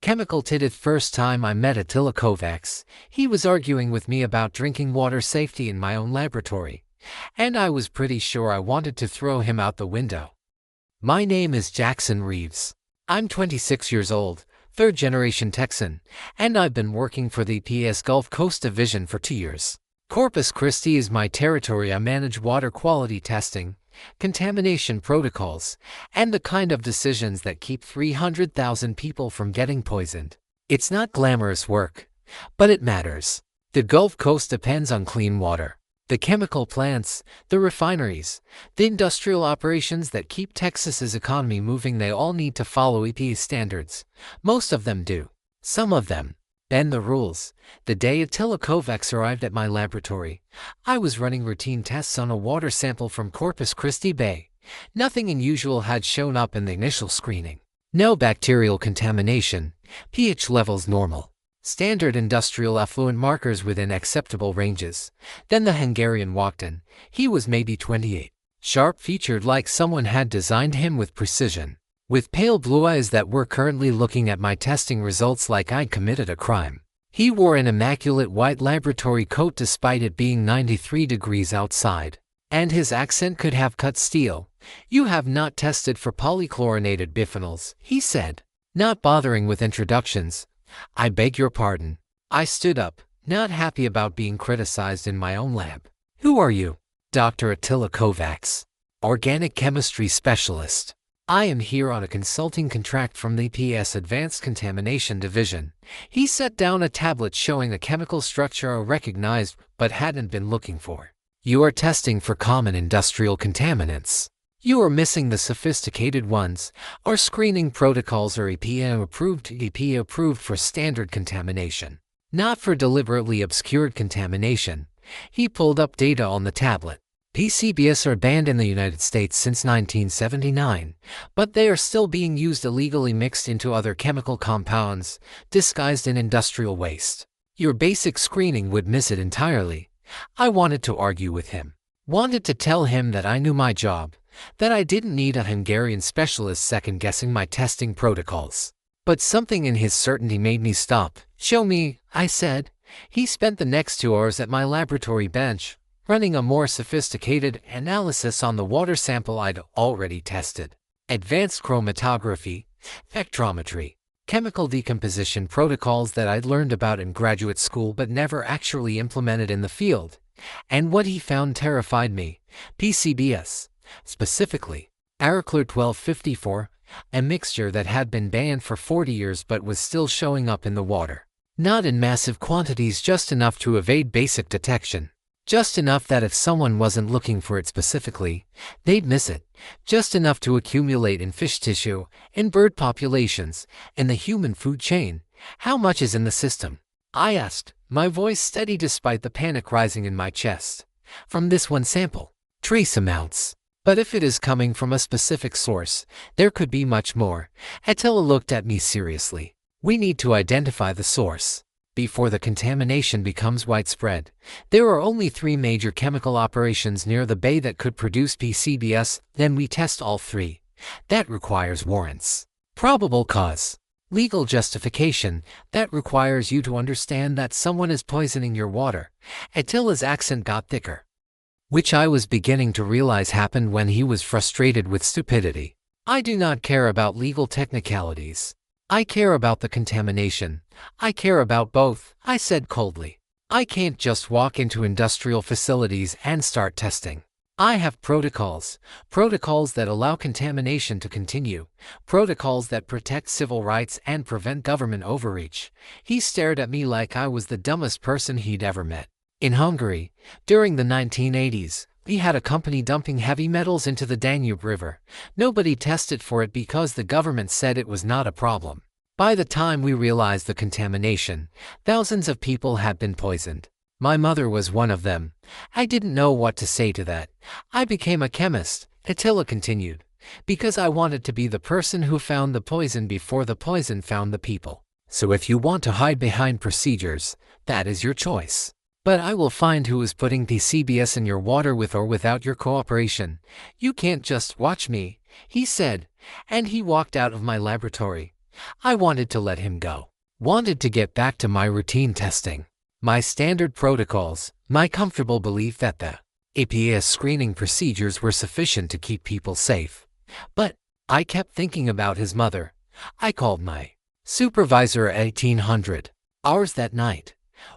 Chemical titted first time I met Attila Kovács, he was arguing with me about drinking water safety in my own laboratory, and I was pretty sure I wanted to throw him out the window. My name is Jackson Reeves. I'm 26 years old, third-generation Texan, and I've been working for the EPA's Gulf Coast Division for 2 years. Corpus Christi is my territory. I manage water quality testing, contamination protocols, and the kind of decisions that keep 300,000 people from getting poisoned. It's not glamorous work, but it matters. The Gulf Coast depends on clean water. The chemical plants, the refineries, the industrial operations that keep Texas's economy moving, they all need to follow EPA standards. Most of them do. Some of them bend the rules. The day Attila Kovács arrived at my laboratory, I was running routine tests on a water sample from Corpus Christi Bay. Nothing unusual had shown up in the initial screening. No bacterial contamination, pH levels normal. Standard industrial effluent markers within acceptable ranges. Then the Hungarian walked in. He was maybe 28. Sharp-featured, like someone had designed him with precision. With pale blue eyes that were currently looking at my testing results like I'd committed a crime. He wore an immaculate white laboratory coat despite it being 93 degrees outside. And his accent could have cut steel. "You have not tested for polychlorinated biphenyls," he said. Not bothering with introductions. "I beg your pardon." I stood up, not happy about being criticized in my own lab. "Who are you?" "Dr. Attila Kovács, organic chemistry specialist. I am here on a consulting contract from the EPA's Advanced Contamination Division." He set down a tablet showing a chemical structure I recognized but hadn't been looking for. "You are testing for common industrial contaminants. You are missing the sophisticated ones. Our screening protocols are EPA-approved for standard contamination, not for deliberately obscured contamination." He pulled up data on the tablet. PCBs are banned in the United States since 1979, but they are still being used illegally, mixed into other chemical compounds, disguised in industrial waste. Your basic screening would miss it entirely. I wanted to argue with him. Wanted to tell him that I knew my job, that I didn't need a Hungarian specialist second-guessing my testing protocols. But something in his certainty made me stop. "Show me," I said. He spent the next 2 hours at my laboratory bench, running a more sophisticated analysis on the water sample I'd already tested. Advanced chromatography, spectrometry, chemical decomposition protocols that I'd learned about in graduate school but never actually implemented in the field. And what he found terrified me. PCBs. Specifically, Arachlor 1254, a mixture that had been banned for 40 years but was still showing up in the water. Not in massive quantities, just enough to evade basic detection. Just enough that if someone wasn't looking for it specifically, they'd miss it. Just enough to accumulate in fish tissue, in bird populations, in the human food chain. "How much is in the system?" I asked, my voice steady despite the panic rising in my chest. "From this one sample." "Trace amounts. But if it is coming from a specific source, there could be much more." Attila looked at me seriously. "We need to identify the source. Before the contamination becomes widespread, there are only 3 major chemical operations near the bay that could produce PCBs, then we test all 3. That requires warrants. Probable cause. Legal justification. That requires you to understand that someone is poisoning your water." Attila's accent got thicker, which I was beginning to realize happened when he was frustrated with stupidity. "I do not care about legal technicalities. I care about the contamination. I care about both," I said coldly. "I can't just walk into industrial facilities and start testing. I have protocols that allow contamination to continue, protocols that protect civil rights and prevent government overreach." He stared at me like I was the dumbest person he'd ever met. In Hungary, during the 1980s, we had a company dumping heavy metals into the Danube River. Nobody tested for it because the government said it was not a problem. By the time we realized the contamination, thousands of people had been poisoned. My mother was one of them. I didn't know what to say to that. "I became a chemist," Attila continued, "because I wanted to be the person who found the poison before the poison found the people. So if you want to hide behind procedures, that is your choice. But I will find who is putting PCBs in your water with or without your cooperation. You can't just watch me," he said, and he walked out of my laboratory. I wanted to let him go. Wanted to get back to my routine testing, my standard protocols, my comfortable belief that the EPA screening procedures were sufficient to keep people safe. But I kept thinking about his mother. I called my supervisor at 1800 hours that night.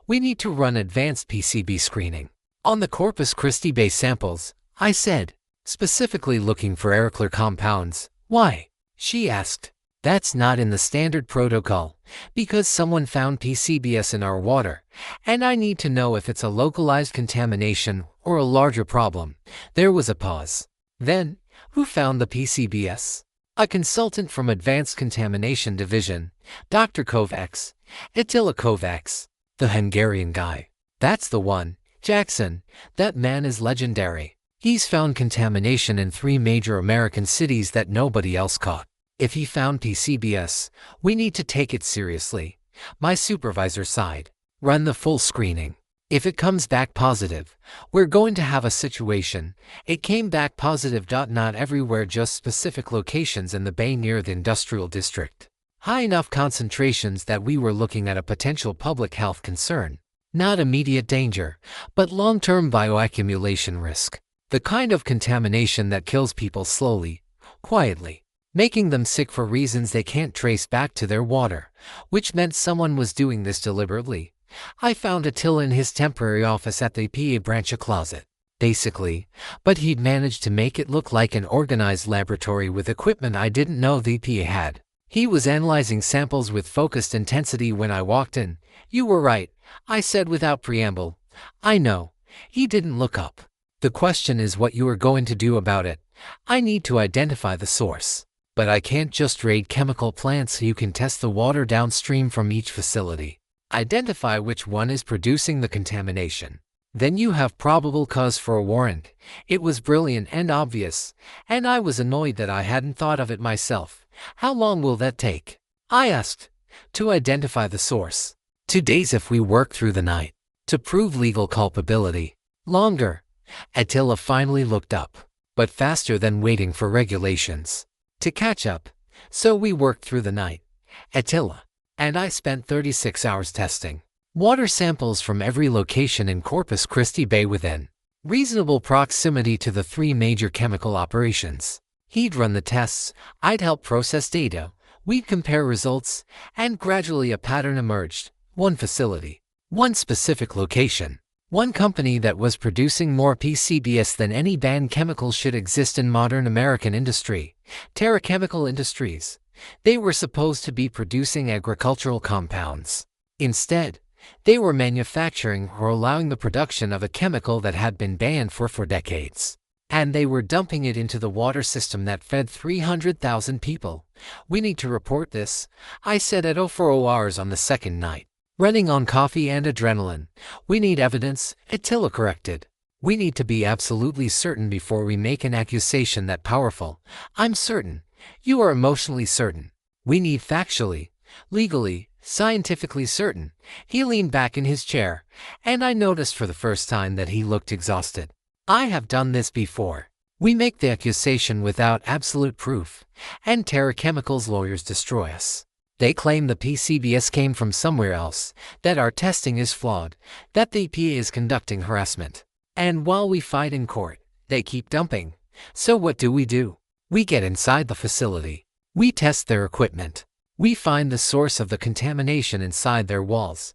We need to run advanced PCB screening on the Corpus Christi Bay samples, I said, specifically looking for air-clear compounds. Why? She asked. That's not in the standard protocol, because someone found PCBs in our water, and I need to know if it's a localized contamination or a larger problem. There was a pause. Then, who found the PCBs? A consultant from Advanced Contamination Division, Dr. Kovács, Attila Kovács, the Hungarian guy. That's the one, Jackson. That man is legendary. He's found contamination in 3 major American cities that nobody else caught. If he found PCBs, we need to take it seriously. My supervisor sighed. Run the full screening. If it comes back positive, we're going to have a situation. It came back positive. Not everywhere, just specific locations in the bay near the industrial district. High enough concentrations that we were looking at a potential public health concern. Not immediate danger, but long-term bioaccumulation risk. The kind of contamination that kills people slowly, quietly, making them sick for reasons they can't trace back to their water, which meant someone was doing this deliberately. I found Attila in his temporary office at the EPA branch, a closet, basically, but he'd managed to make it look like an organized laboratory with equipment I didn't know the EPA had. He was analyzing samples with focused intensity when I walked in. You were right, I said without preamble. I know. He didn't look up. The question is what you are going to do about it. I need to identify the source. But I can't just raid chemical plants. You can test the water downstream from each facility. Identify which one is producing the contamination. Then you have probable cause for a warrant. It was brilliant and obvious, and I was annoyed that I hadn't thought of it myself. How long will that take? I asked. To identify the source. 2 days if we work through the night. To prove legal culpability. Longer. Attila finally looked up, but faster than waiting for regulations to catch up. So we worked through the night. Attila and I spent 36 hours testing water samples from every location in Corpus Christi Bay within reasonable proximity to the 3 major chemical operations. He'd run the tests, I'd help process data, we'd compare results, and gradually a pattern emerged. 1 facility, 1 specific location, 1 company that was producing more PCBs than any banned chemical should exist in modern American industry. Terra Chemical Industries. They were supposed to be producing agricultural compounds. Instead, they were manufacturing or allowing the production of a chemical that had been banned for decades. And they were dumping it into the water system that fed 300,000 people. We need to report this, I said at 04 hours on the second night. Running on coffee and adrenaline. We need evidence, Attila corrected. We need to be absolutely certain before we make an accusation that powerful. I'm certain. You are emotionally certain. We need factually, legally, scientifically certain. He leaned back in his chair, and I noticed for the first time that he looked exhausted. I have done this before. We make the accusation without absolute proof, and Terra Chemical's lawyers destroy us. They claim the PCBs came from somewhere else, that our testing is flawed, that the EPA is conducting harassment. And while we fight in court, they keep dumping. So what do? We get inside the facility. We test their equipment. We find the source of the contamination inside their walls.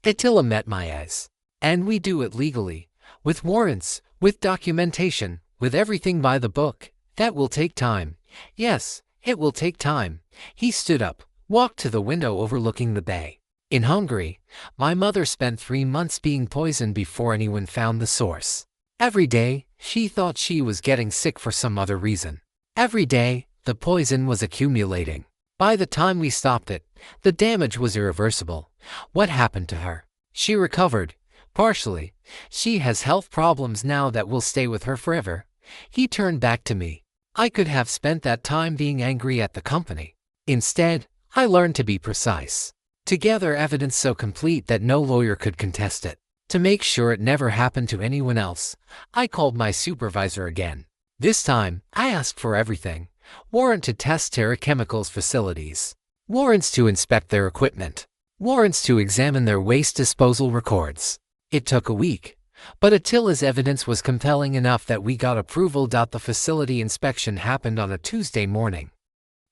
Attila met my eyes. And we do it legally, with warrants, with documentation, with everything by the book. That will take time. Yes, it will take time. He stood up, walked to the window overlooking the bay. In Hungary, my mother spent 3 months being poisoned before anyone found the source. Every day, she thought she was getting sick for some other reason. Every day, the poison was accumulating. By the time we stopped it, the damage was irreversible. What happened to her? She recovered, partially. She has health problems now that will stay with her forever. He turned back to me. I could have spent that time being angry at the company. Instead, I learned to be precise. To gather evidence so complete that no lawyer could contest it. To make sure it never happened to anyone else, I called my supervisor again. This time, I asked for everything. Warrant to test Terra Chemical's facilities. Warrants to inspect their equipment. Warrants to examine their waste disposal records. It took a week, but Attila's evidence was compelling enough that we got approval. The facility inspection happened on a Tuesday morning.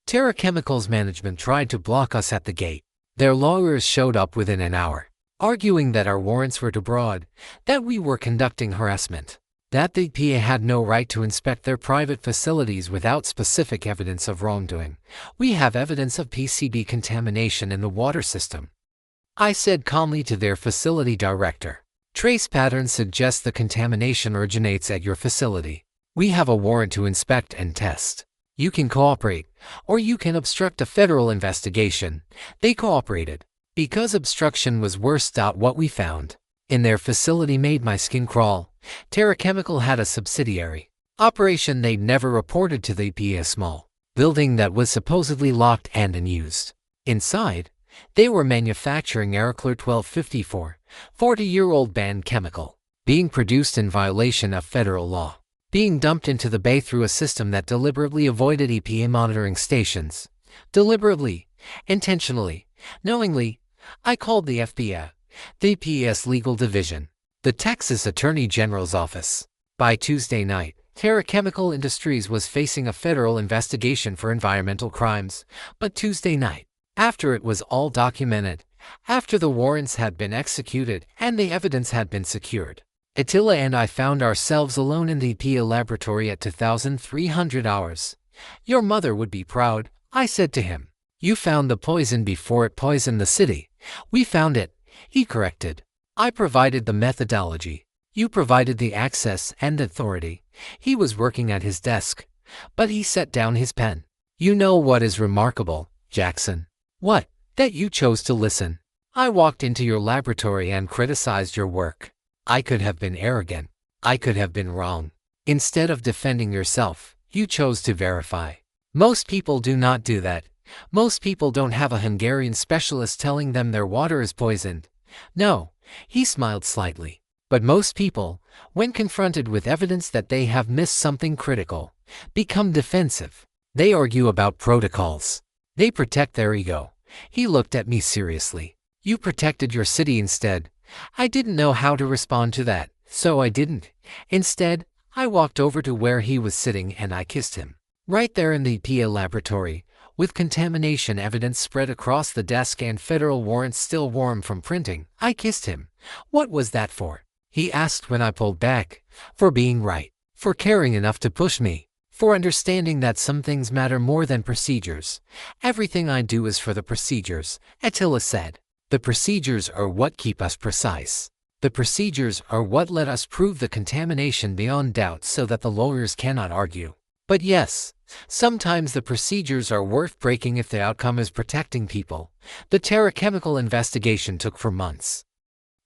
Terra Chemicals management tried to block us at the gate. Their lawyers showed up within an hour, arguing that our warrants were too broad, that we were conducting harassment, that the EPA had no right to inspect their private facilities without specific evidence of wrongdoing. We have evidence of PCB contamination in the water system, I said calmly to their facility director. Trace patterns suggest the contamination originates at your facility. We have a warrant to inspect and test. You can cooperate, or you can obstruct a federal investigation. They cooperated, because obstruction was worse. What we found in their facility made my skin crawl. Terra Chemical had a subsidiary operation they'd never reported to the EPA, a small building that was supposedly locked and unused. Inside, they were manufacturing Aeroclear 1254, 40-year-old banned chemical, being produced in violation of federal law, being dumped into the bay through a system that deliberately avoided EPA monitoring stations. Deliberately, intentionally, knowingly. I called the FBI, the EPA's legal division, the Texas Attorney General's office. By Tuesday night, Terra Chemical Industries was facing a federal investigation for environmental crimes. But Tuesday night, after it was all documented, after the warrants had been executed and the evidence had been secured, Attila and I found ourselves alone in the EPA laboratory at 2,300 hours. Your mother would be proud, I said to him. You found the poison before it poisoned the city. We found it, he corrected. I provided the methodology. You provided the access and authority. He was working at his desk, but he set down his pen. You know what is remarkable, Jackson? What? That you chose to listen. I walked into your laboratory and criticized your work. I could have been arrogant. I could have been wrong. Instead of defending yourself, you chose to verify. Most people do not do that. Most people don't have a Hungarian specialist telling them their water is poisoned. No, he smiled slightly. But most people, when confronted with evidence that they have missed something critical, become defensive. They argue about protocols. They protect their ego. He looked at me seriously. You protected your city instead. I didn't know how to respond to that, so I didn't. Instead, I walked over to where he was sitting and I kissed him. Right there in the EPA laboratory, with contamination evidence spread across the desk and federal warrants still warm from printing, I kissed him. What was that for? He asked when I pulled back. For being right. For caring enough to push me. For understanding that some things matter more than procedures. Everything I do is for the procedures, Attila said. The procedures are what keep us precise. The procedures are what let us prove the contamination beyond doubt so that the lawyers cannot argue. But yes, sometimes the procedures are worth breaking if the outcome is protecting people. The Terra Chemical investigation took for months.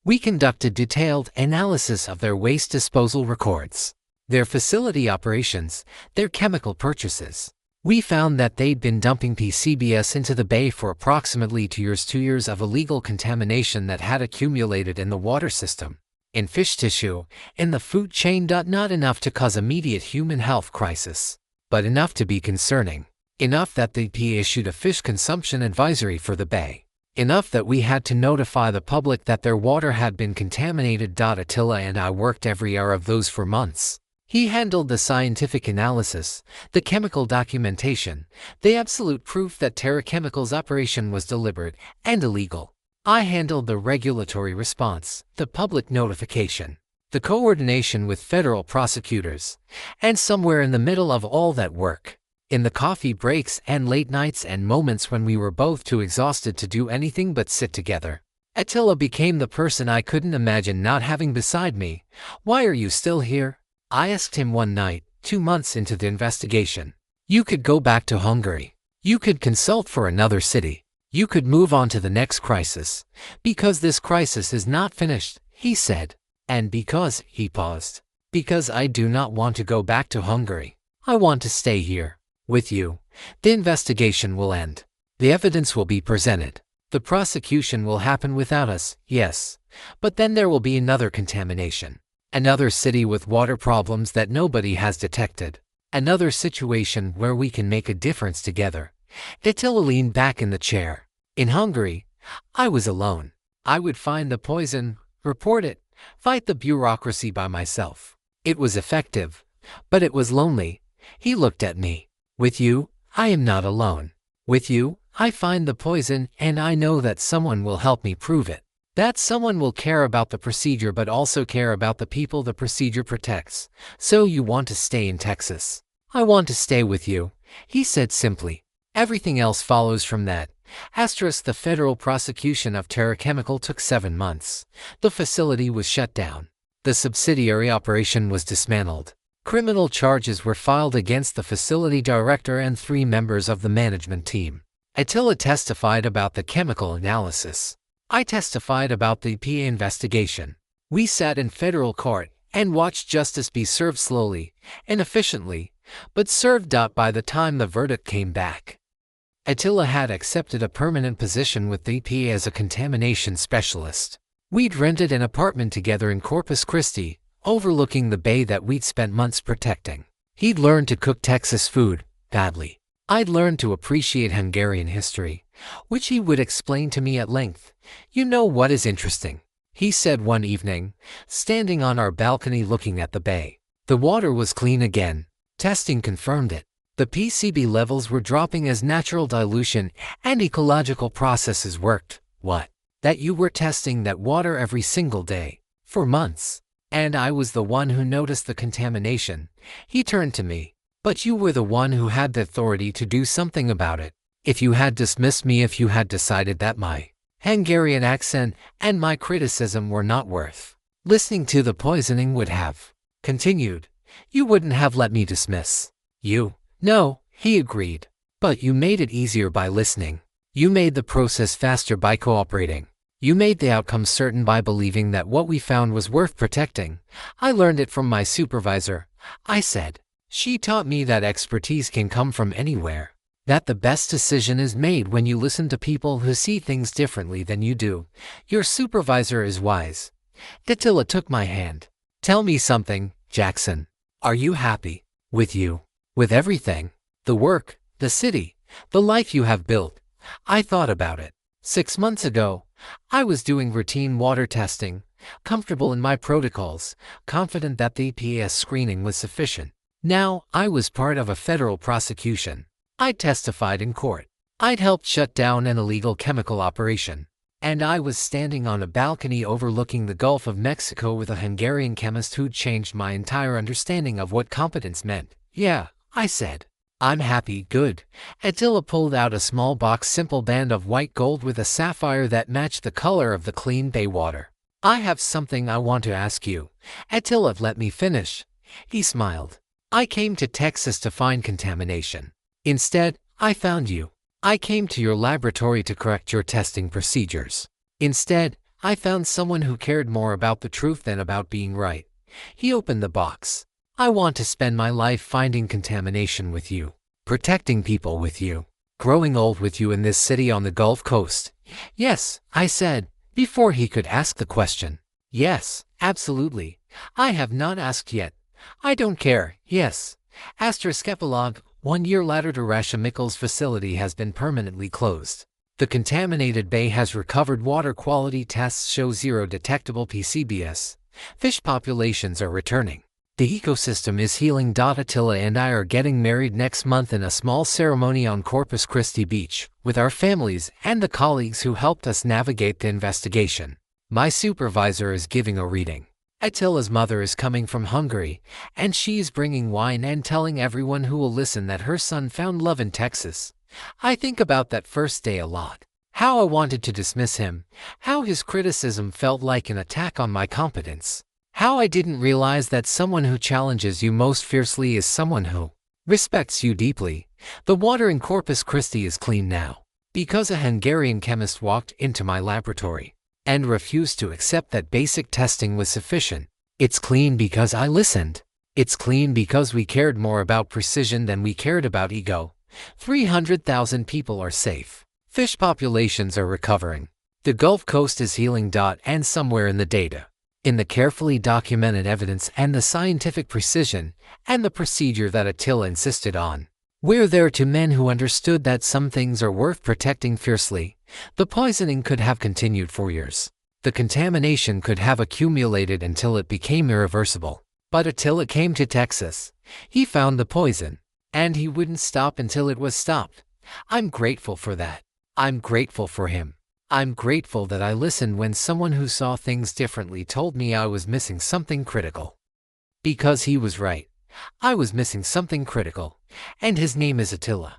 We conducted detailed analysis of their waste disposal records, their facility operations, their chemical purchases. We found that they'd been dumping PCBs into the bay for approximately 2 years of illegal contamination that had accumulated in the water system, in fish tissue, in the food chain. Not enough to cause immediate human health crisis, but enough to be concerning. Enough that the EPA issued a fish consumption advisory for the bay. Enough that we had to notify the public that their water had been contaminated. Attila and I worked every hour of those for months. He handled the scientific analysis, the chemical documentation, the absolute proof that Terra Chemicals' operation was deliberate and illegal. I handled the regulatory response, the public notification, the coordination with federal prosecutors, and somewhere in the middle of all that work, in the coffee breaks and late nights and moments when we were both too exhausted to do anything but sit together, Attila became the person I couldn't imagine not having beside me. Why are you still here? I asked him one night, 2 months into the investigation. You could go back to Hungary. You could consult for another city. You could move on to the next crisis. Because this crisis is not finished, he said. And because, he paused. Because I do not want to go back to Hungary. I want to stay here, with you. The investigation will end. The evidence will be presented. The prosecution will happen without us, yes. But then there will be another contamination. Another city with water problems that nobody has detected. Another situation where we can make a difference together. Attila leaned back in the chair. In Hungary, I was alone. I would find the poison, report it, fight the bureaucracy by myself. It was effective, but it was lonely. He looked at me. With you, I am not alone. With you, I find the poison and I know that someone will help me prove it. That someone will care about the procedure but also care about the people the procedure protects. So you want to stay in Texas. I want to stay with you, he said simply. Everything else follows from that. The federal prosecution of Terra Chemical took 7 months. The facility was shut down. The subsidiary operation was dismantled. Criminal charges were filed against the facility director and 3 members of the management team. Attila testified about the chemical analysis. I testified about the EPA investigation. We sat in federal court and watched justice be served slowly and efficiently, but served up by the time the verdict came back. Attila had accepted a permanent position with the EPA as a contamination specialist. We'd rented an apartment together in Corpus Christi, overlooking the bay that we'd spent months protecting. He'd learned to cook Texas food, badly. I'd learned to appreciate Hungarian history, which he would explain to me at length. You know what is interesting? He said one evening, standing on our balcony looking at the bay. The water was clean again. Testing confirmed it. The PCB levels were dropping as natural dilution and ecological processes worked. What? That you were testing that water every single day, for months. And I was the one who noticed the contamination. He turned to me. But you were the one who had the authority to do something about it. If you had dismissed me, if you had decided that my Hungarian accent and my criticism were not worth listening to, the poisoning would have continued. You wouldn't have let me dismiss you. No, he agreed. But you made it easier by listening. You made the process faster by cooperating. You made the outcome certain by believing that what we found was worth protecting. I learned it from my supervisor, I said. She taught me that expertise can come from anywhere. That the best decision is made when you listen to people who see things differently than you do. Your supervisor is wise. Attila took my hand. Tell me something, Jackson. Are you happy? With you? With everything? The work, the city, the life you have built? I thought about it. 6 months ago, I was doing routine water testing, comfortable in my protocols, confident that the EPA screening was sufficient. Now, I was part of a federal prosecution. I testified in court. I'd helped shut down an illegal chemical operation. And I was standing on a balcony overlooking the Gulf of Mexico with a Hungarian chemist who'd changed my entire understanding of what competence meant. Yeah, I said. I'm happy, good. Attila pulled out a small box, simple band of white gold with a sapphire that matched the color of the clean bay water. I have something I want to ask you. Attila, let me finish. He smiled. I came to Texas to find contamination. Instead, I found you. I came to your laboratory to correct your testing procedures. Instead, I found someone who cared more about the truth than about being right. He opened the box. I want to spend my life finding contamination with you, protecting people with you, growing old with you in this city on the Gulf Coast. Yes, I said, before he could ask the question. Yes, absolutely. I have not asked yet. I don't care, yes. Epilogue, 1 year later, the Rasha Mikkel's facility has been permanently closed. The contaminated bay has recovered. Water quality tests show 0 detectable PCBs. Fish populations are returning. The ecosystem is healing. Attila and I are getting married next month in a small ceremony on Corpus Christi beach, with our families and the colleagues who helped us navigate the investigation. My supervisor is giving a reading. Attila's mother is coming from Hungary, and she is bringing wine and telling everyone who will listen that her son found love in Texas. I think about that first day a lot. How I wanted to dismiss him, how his criticism felt like an attack on my competence, how I didn't realize that someone who challenges you most fiercely is someone who respects you deeply. The water in Corpus Christi is clean now, because a Hungarian chemist walked into my laboratory and refused to accept that basic testing was sufficient. It's clean because I listened. It's clean because we cared more about precision than we cared about ego. 300,000 people are safe. Fish populations are recovering. The Gulf Coast is healing. And somewhere in the data, in the carefully documented evidence and the scientific precision and the procedure that Attila insisted on, We're there to men who understood that some things are worth protecting fiercely. The poisoning could have continued for years. The contamination could have accumulated until it became irreversible. But Attila came to Texas. He found the poison, and he wouldn't stop until it was stopped. I'm grateful for that. I'm grateful for him. I'm grateful that I listened when someone who saw things differently told me I was missing something critical. Because he was right. I was missing something critical, and his name is Attila.